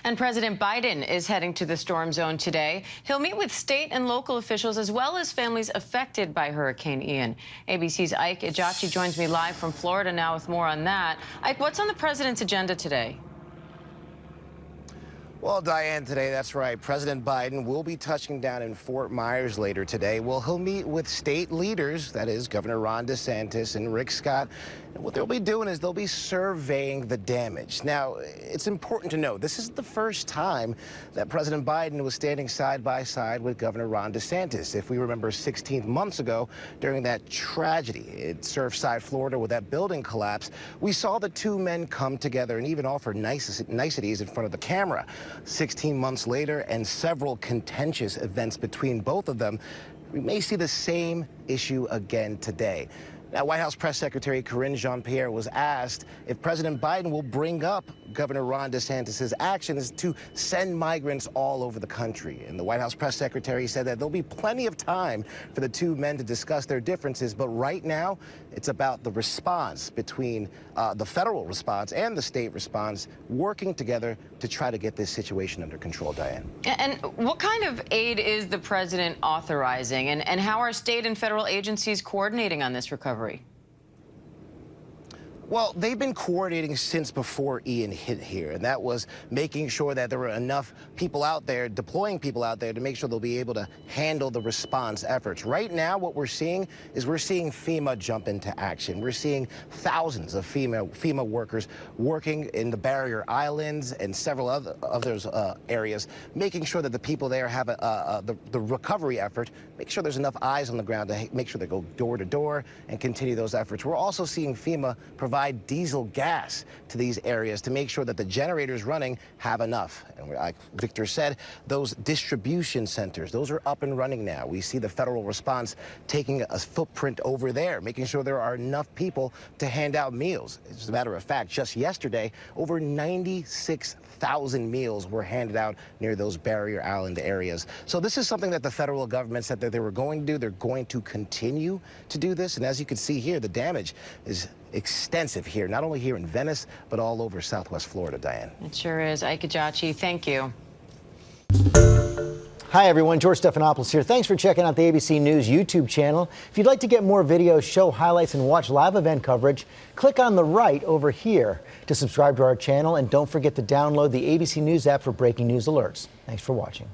And President Biden is heading to the storm zone today. He'll meet with state and local officials as well as families affected by Hurricane Ian. ABC's Ike Ejiochi joins me live from Florida now with more on that. Ike, what's on the president's agenda today? Well, Diane, today, that's right. President Biden will be touching down in Fort Myers later today. Well, he'll meet with state leaders, that is Governor Ron DeSantis and Rick Scott. And what they'll be doing is they'll be surveying the damage. Now, it's important to note, this is the first time that President Biden was standing side by side with Governor Ron DeSantis. If we remember 16 months ago, during that tragedy in Surfside, Florida, with that building collapse, we saw the two men come together and even offer niceties in front of the camera. 16 months later and several contentious events between both of them, we may see the same issue again today. Now, White House Press Secretary Karine Jean-Pierre was asked if President Biden will bring up Governor Ron DeSantis' actions to send migrants all over the country. And the White House Press Secretary said that there'll be plenty of time for the two men to discuss their differences. But right now, it's about the response between the federal response and the state response working together to try to get this situation under control, Diane. And what kind of aid is the president authorizing? And how are state and federal agencies coordinating on this recovery? Well, they've been coordinating since before Ian hit here, and that was making sure that there were enough people out there, deploying people out there to make sure they'll be able to handle the response efforts. Right now, what we're seeing is FEMA jump into action. We're seeing thousands of FEMA workers working in the barrier islands and several other areas, making sure that the people there have the recovery effort, make sure there's enough eyes on the ground to make sure they go door to door and continue those efforts. We're also seeing FEMA provide diesel gas to these areas to make sure that the generators running have enough. And like Victor said, those distribution centers, those are up and running now. We see the federal response taking a footprint over there, making sure there are enough people to hand out meals. As a matter of fact, just yesterday, over 96,000 meals were handed out near those barrier island areas. So this is something that the federal government said that they were going to do. They're going to continue to do this. And as you can see here, the damage is extensive here, not only here in Venice, but all over Southwest Florida, Diane. It sure is. Ike Ejiochi, thank you. Hi, everyone. George Stephanopoulos here. Thanks for checking out the ABC News YouTube channel. If you'd like to get more videos, show highlights, and watch live event coverage, click on the right over here to subscribe to our channel. And don't forget to download the ABC News app for breaking news alerts. Thanks for watching.